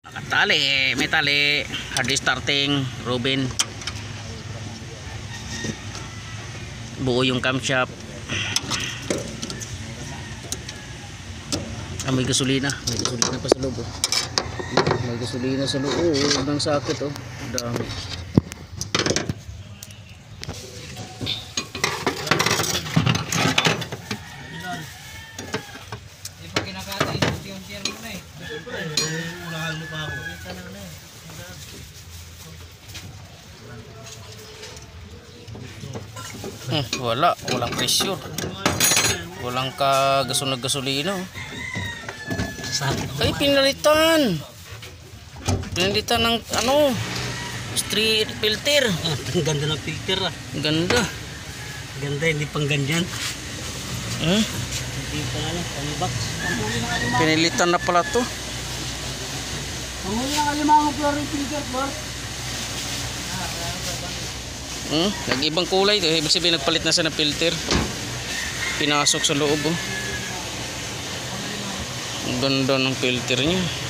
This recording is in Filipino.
Tali, may tali. Hard starting, Robin. Buo yung camshaft. May gasolina. May gasolina pa sa loob. Oh. May gasolina sa loob. Oh, ng sakit. Oh. Dami. Walang pressure. Walang gasolina. Ay, pinalitan ng street filter. Ang ganda ng filter ah. Ganda, Hindi pang ganyan. Hindi pa lang, pang box. pinilitan na pala to. Pamuli ng alimango chlorine filter, boss. Nag-ibang kulay to. Ibig sabihin nagpalit na siya ng filter. Pinasok sa loob. Ang ganda ng filter niya.